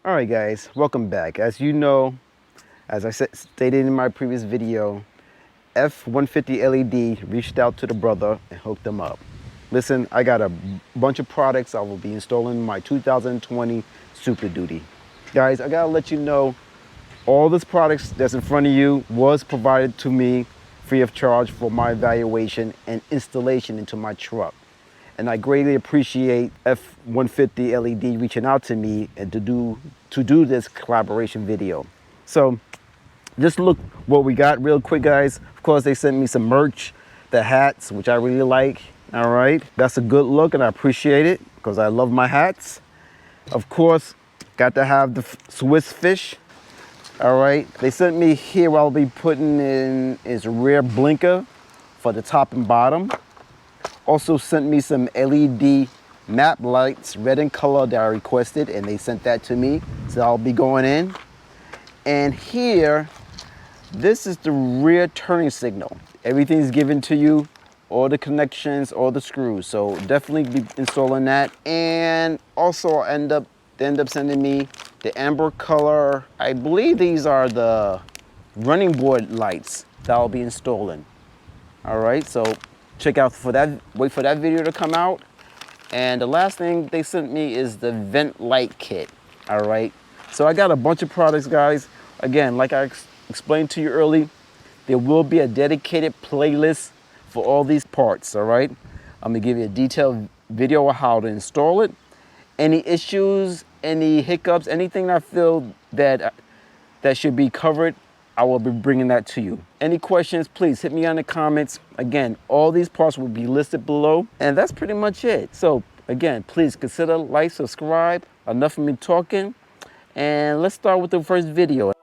All right, guys, welcome back. As you know, as I stated in my previous video, F150 LED reached out to the brother and hooked them up. Listen, I got a bunch of products I will be installing in my 2020 Super Duty. Guys, I gotta let you know, all this products that's in front of you was provided to me free of charge for my evaluation and installation into my truck. And I greatly appreciate F150 LED reaching out to me and to do this collaboration video. So just look what we got real quick, guys. Of course, they sent me some merch, the hats, which I really like. All right, that's a good look and I appreciate it because I love my hats. Of course, got to have the Swiss fish. All right, they sent me here what I'll be putting in is rear blinker for the top and bottom. Also sent me some LED map lights, red in color, that I requested, and they sent that to me. So I'll be going in. And here, this is the rear turning signal. Everything's given to you, all the connections, all the screws. So definitely be installing that. And also they end up sending me the amber color. I believe these are the running board lights that I'll be installing. All right, so check out for that, wait for that video to come out. And the last thing they sent me is the vent light kit. All right, so I got a bunch of products, guys. Again, like I explained to you earlier, there will be a dedicated playlist for all these parts. All right, I'm gonna give you a detailed video of how to install it. Any issues, any hiccups, anything I feel that should be covered, I will be bringing that to you. Any questions, please hit me on the comments. Again, all these parts will be listed below, and that's pretty much it. So again, please consider like, subscribe. Enough of me talking, and let's start with the first video.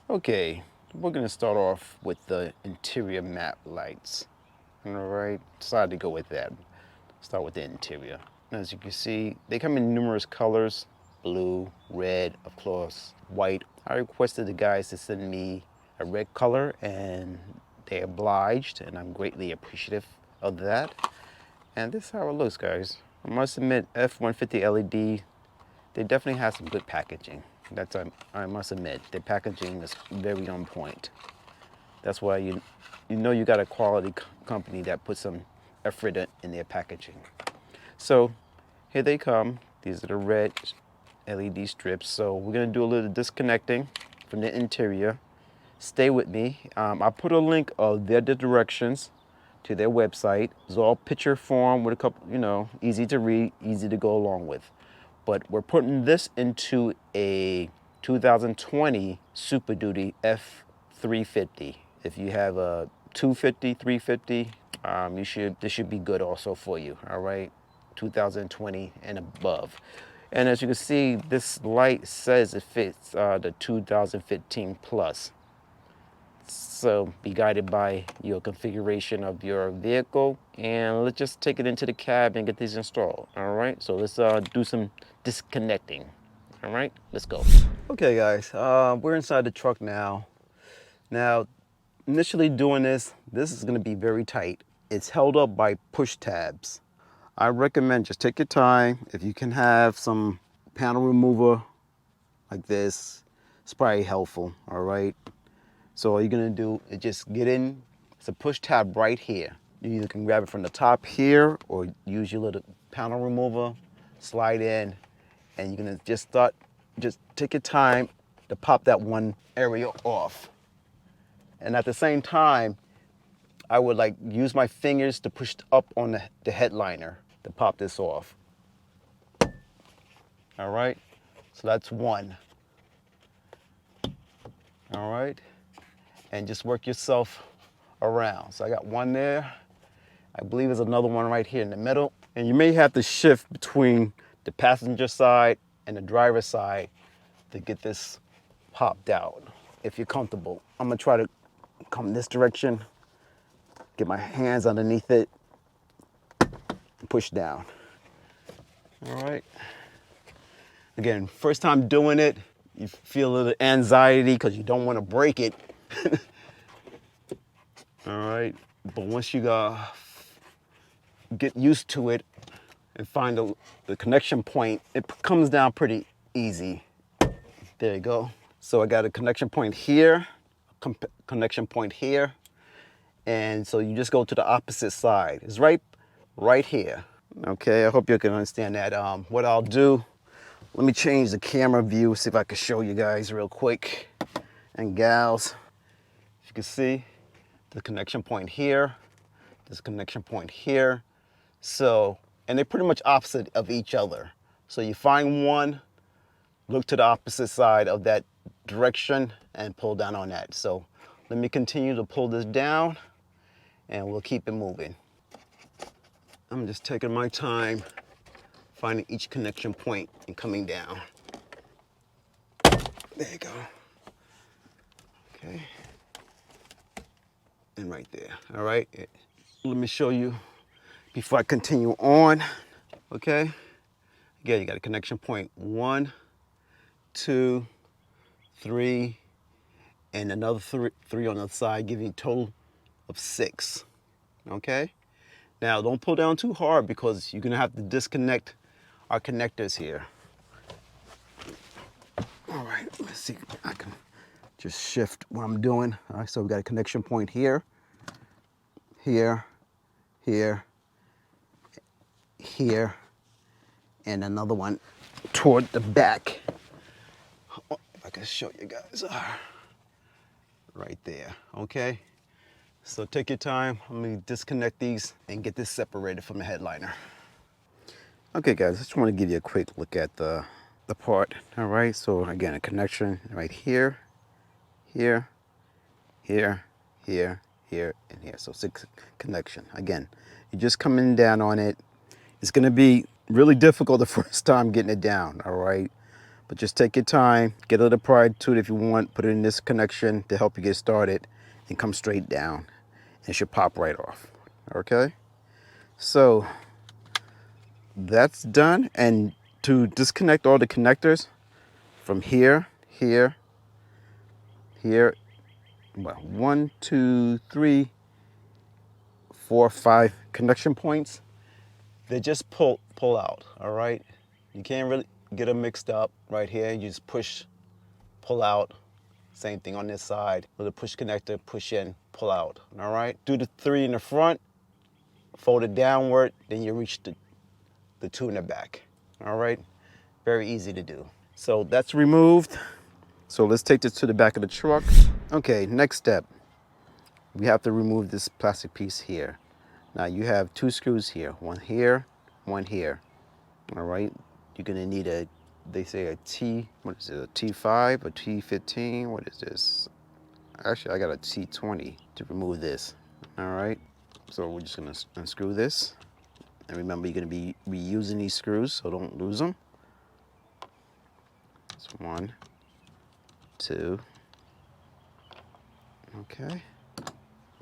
Okay, we're gonna start off with the interior map lights. All right, decided to go with that. Start with the interior. As you can see, they come in numerous colors: blue, red, of course, white. I requested the guys to send me a red color, and they obliged, and I'm greatly appreciative of that. And this is how it looks, guys. I must admit, F150 LED, they definitely have some good packaging. That's, I must admit, their packaging is very on point. That's why you know you got a quality company that puts some effort in their packaging. So here they come. These are the red LED strips. So we're gonna do a little disconnecting from the interior. Stay with me. I put a link of their directions to their website. It's all picture form with a couple, you know, easy to read, easy to go along with. But we're putting this into a 2020 Super Duty F350. If you have a 250, 350, this should be good also for you, all right? 2020 and above. And as you can see, this light says it fits the 2015 Plus. So be guided by your configuration of your vehicle, and let's just take it into the cab and get these installed. All right, so let's do some disconnecting. All right, let's go. Okay, guys, we're inside the truck now. Now, initially doing this is going to be very tight. It's held up by push tabs. I recommend just take your time. If you can have some panel remover like this, it's probably helpful. All right. So all you're gonna do is just get in. It's a push tab right here. You either can grab it from the top here or use your little panel remover, slide in, and you're gonna just take your time to pop that one area off. And at the same time, I would use my fingers to push up on the headliner to pop this off. All right, so that's one. All right. And just work yourself around. So I got one there. I believe there's another one right here in the middle. And you may have to shift between the passenger side and the driver's side to get this popped out. If you're comfortable, I'm gonna try to come this direction, get my hands underneath it, and push down. All right. Again, first time doing it, You feel a little anxiety because you don't want to break it. All right, but once you get used to it and find the connection point, it comes down pretty easy. There you go. So I got a connection point here, connection point here, and so you just go to the opposite side. It's right here. Okay, I hope you can understand that. What I'll do, let me change the camera view, see if I can show you guys real quick, and gals. If you can see the connection point here, this connection point here. So, and they're pretty much opposite of each other. So you find one, look to the opposite side of that direction and pull down on that. So let me continue to pull this down and we'll keep it moving. I'm just taking my time finding each connection point and coming down. There you go. Okay. And right there, all right? Let me show you before I continue on, okay? Again, you got a connection point 1, 2, 3, and another three on the side, giving you a total of 6, okay? Now, don't pull down too hard because you're gonna have to disconnect our connectors here. All right, let's see, I can just shift what I'm doing. All right, so we got a connection point here, here, here, here, and another one toward the back. Oh, if I can show you guys, right there, okay? So take your time. Let me disconnect these and get this separated from the headliner. Okay guys, I just want to give you a quick look at the part. All right, so again, a connection right here, here, here, here, here, and here. So 6 connection. Again, you're just coming down on it. It's gonna be really difficult the first time getting it down, all right? But just take your time, get a little pride to it if you want, put it in this connection to help you get started and come straight down. It should pop right off, okay? So that's done. And to disconnect all the connectors from here, here, here, well, 1, 2, 3, 4, 5 connection points, they just pull out, all right? You can't really get them mixed up right here. You just push, pull out. Same thing on this side. With a push connector, push in, pull out, all right? Do the 3 in the front, fold it downward, then you reach the 2 in the back, all right? Very easy to do. So that's removed. So let's take this to the back of the truck. Okay, next step. We have to remove this plastic piece here. Now you have 2 screws here, one here, one here, all right? You're gonna need they say a what is it, a T5, a T15, what is this? Actually, I got a T20 to remove this, all right? So we're just gonna unscrew this. And remember, you're gonna be reusing these screws, so don't lose them. That's 1, 2. Okay.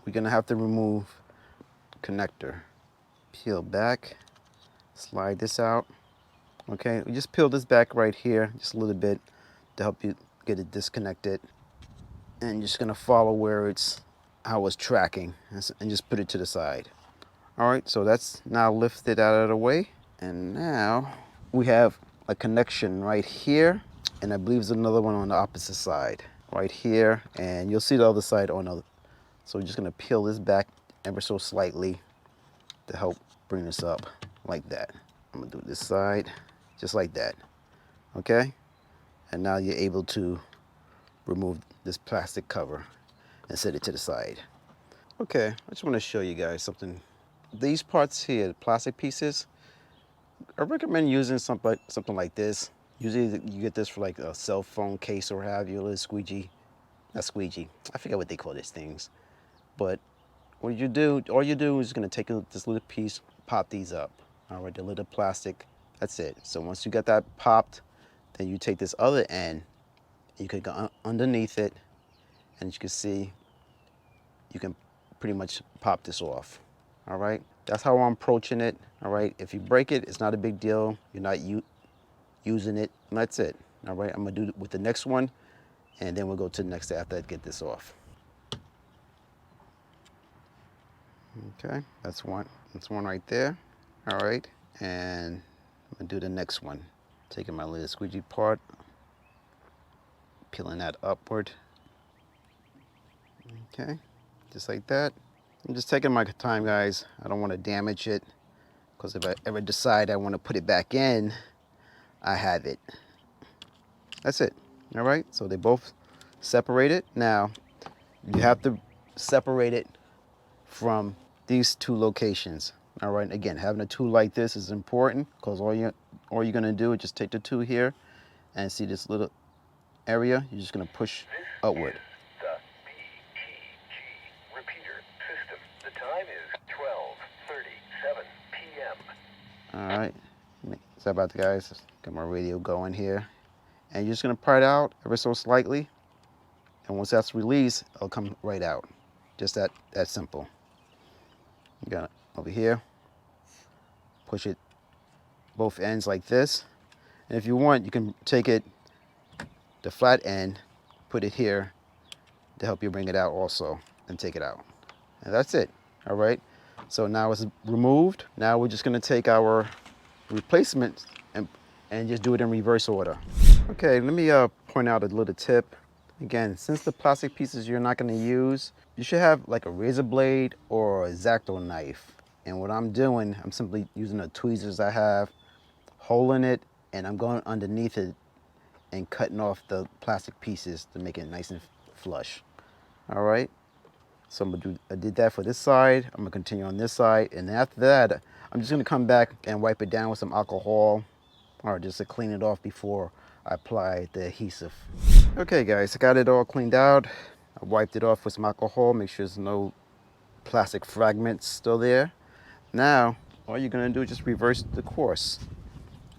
We're gonna have to remove connector. Peel back, slide this out. Okay, we just peel this back right here, just a little bit to help you get it disconnected. And you're just gonna follow how it's tracking and just put it to the side. All right, so that's now lifted out of the way. And now we have a connection right here, and I believe there's another one on the opposite side, right here, and you'll see the other side on the, so we're just gonna peel this back ever so slightly to help bring this up like that. I'm gonna do this side, just like that, okay? And now you're able to remove this plastic cover and set it to the side. Okay, I just wanna show you guys something. These parts here, the plastic pieces, I recommend using something like this. Usually you get this for like a cell phone case or have you, a little squeegee, not squeegee, I forget what they call these things. But all you do is gonna take this little piece, pop these up. All right, the little plastic, that's it. So once you got that popped, then you take this other end, you can go underneath it, and as you can see, you can pretty much pop this off. All right, that's how I'm approaching it. All right, if you break it, it's not a big deal. You're not using it, and that's it. All right, I'm gonna do it with the next one, and then we'll go to the next after I get this off. Okay, that's one right there. All right, and I'm gonna do the next one. Taking my little squeegee part, peeling that upward. Okay, just like that. I'm just taking my time, guys. I don't want to damage it, because if I ever decide I want to put it back in, I have it. That's it. All right, so they both separated. Now, you have to separate it from these two locations. All right, again, having a tool like this is important, because all you're gonna do is just take the tool here and see this little area. You're just gonna push upward. The BTG repeater system. The time is 12:37 p.m. All right, sorry about that, guys. Got my radio going here. And you're just gonna pry it out ever so slightly. And once that's released, it'll come right out. Just that simple. You got it over here. Push it both ends like this. And if you want, you can take it, the flat end, put it here to help you bring it out also, and take it out. And that's it, all right? So now it's removed. Now we're just gonna take our replacements and just do it in reverse order. Okay, let me point out a little tip. Again, since the plastic pieces you're not gonna use, you should have like a razor blade or a X-Acto knife. And what I'm doing, I'm simply using the tweezers I have, holding it, and I'm going underneath it and cutting off the plastic pieces to make it nice and flush. All right, so I did that for this side. I'm gonna continue on this side, and after that, I'm just gonna come back and wipe it down with some alcohol, or just to clean it off before I apply the adhesive. Okay guys, I got it all cleaned out. I wiped it off with some alcohol, make sure there's no plastic fragments still there. Now, all you're gonna do is just reverse the course.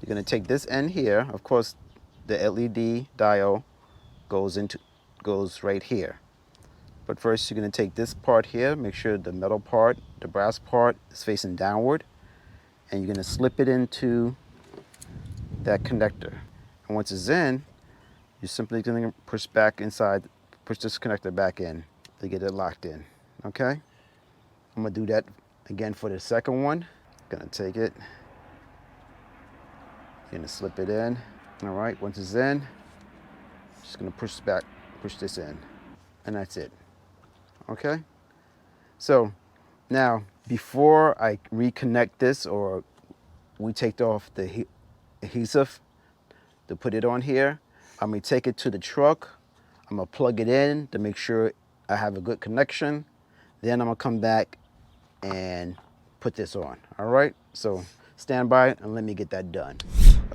You're gonna take this end here. Of course, the LED dial goes right here. But first, you're gonna take this part here, make sure the metal part, the brass part, is facing downward, and you're gonna slip it into that connector. And once it's in, you're simply gonna push back inside, push this connector back in to get it locked in, okay? I'm gonna do that again for the second one. Gonna take it, gonna slip it in. All right, once it's in, just gonna push this in, and that's it, okay? So now, before I reconnect this, or we take off the adhesive to put it on here, I'm gonna take it to the truck. I'm gonna plug it in to make sure I have a good connection. Then I'm gonna come back and put this on, all right? So stand by and let me get that done.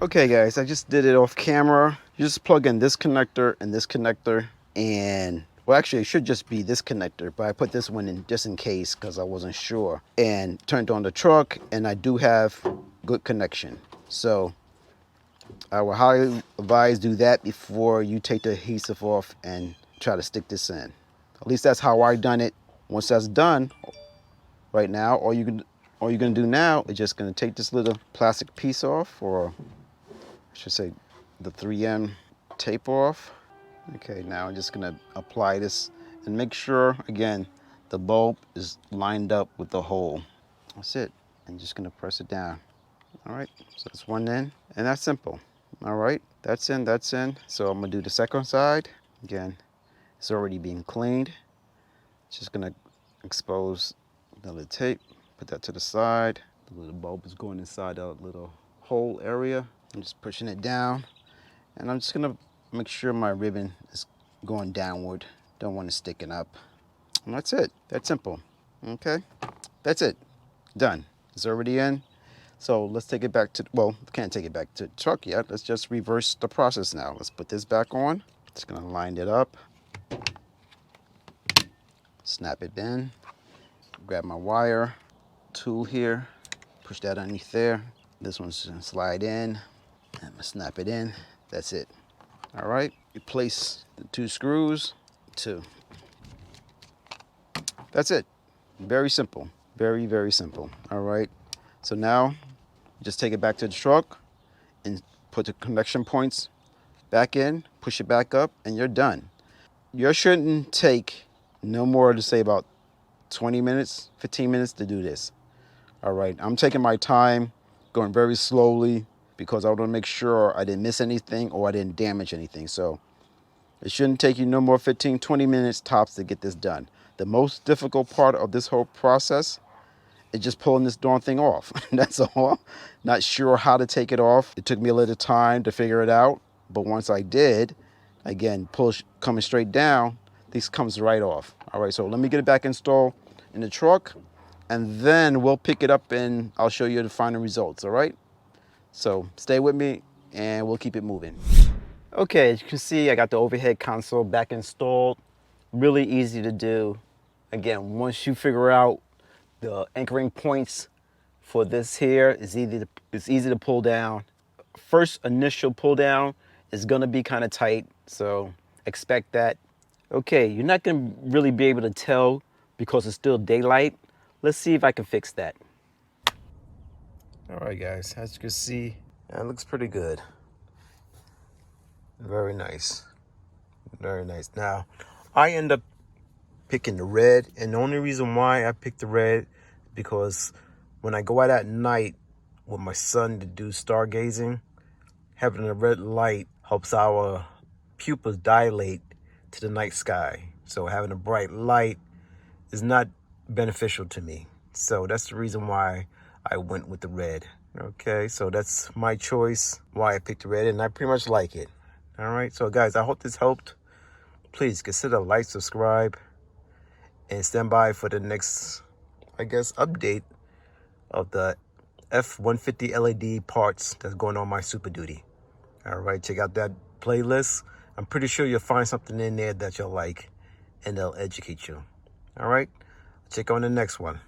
Okay guys, I just did it off camera. You just plug in this connector, and well, actually it should just be this connector, but I put this one in just in case because I wasn't sure, and turned on the truck, and I do have good connection. So I would highly advise do that before you take the adhesive off and try to stick this in. At least that's how I done it. Once that's done, right now, all you're gonna do now is just gonna take this little plastic piece off, or I should say the 3M tape off. Okay, now I'm just gonna apply this and make sure, again, the bulb is lined up with the hole. That's it. I'm just gonna press it down. All right, so that's one in, and that's simple. All right, that's in. So I'm gonna do the second side. Again, it's already being cleaned. Just gonna expose the little tape, put that to the side. The little bulb is going inside that little hole area. I'm just pushing it down, and I'm just gonna make sure my ribbon is going downward. Don't want it sticking up. And that's it. That's simple. Okay, that's it. Done. It's already in. So let's take it back to, well, can't take it back to the truck yet. Let's just reverse the process now. Let's put this back on. Just gonna line it up. Snap it in. Grab my wire tool here. Push that underneath there. This one's gonna slide in. I'm gonna snap it in. That's it. All right, replace the 2 screws. 2. That's it. Very simple. Very, very simple. All right. So now, just take it back to the truck and put the connection points back in, push it back up, and you're done. You shouldn't take no more to say about 20 minutes, 15 minutes to do this. All right, I'm taking my time, going very slowly because I want to make sure I didn't miss anything or I didn't damage anything. So it shouldn't take you no more 15, 20 minutes tops to get this done. The most difficult part of this whole process is just pulling this darn thing off. That's all. Not sure how to take it off. It took me a little time to figure it out, but once I did, again, push coming straight down, this comes right off. All right, so let me get it back installed in the truck, and then we'll pick it up and I'll show you the final results, all right? So stay with me and we'll keep it moving. Okay, as you can see, I got the overhead console back installed. Really easy to do. Again, once you figure out the anchoring points for this here, it's easy to pull down. First initial pull down is gonna be kind of tight, so expect that. Okay, you're not gonna really be able to tell because it's still daylight. Let's see if I can fix that. All right, guys, as you can see, that looks pretty good. Very nice, very nice. Now, I end up picking the red, and the only reason why I picked the red because when I go out at night with my son to do stargazing, having a red light helps our pupils dilate to the night sky. So having a bright light is not beneficial to me. So that's the reason why I went with the red. Okay, so that's my choice, why I picked the red, and I pretty much like it. All right, so guys, I hope this helped. Please consider like, subscribe, and stand by for the next, I guess, update of the F150 LED parts that's going on my Super Duty. All right, check out that playlist. I'm pretty sure you'll find something in there that you'll like and they'll educate you. All right, check on the next one.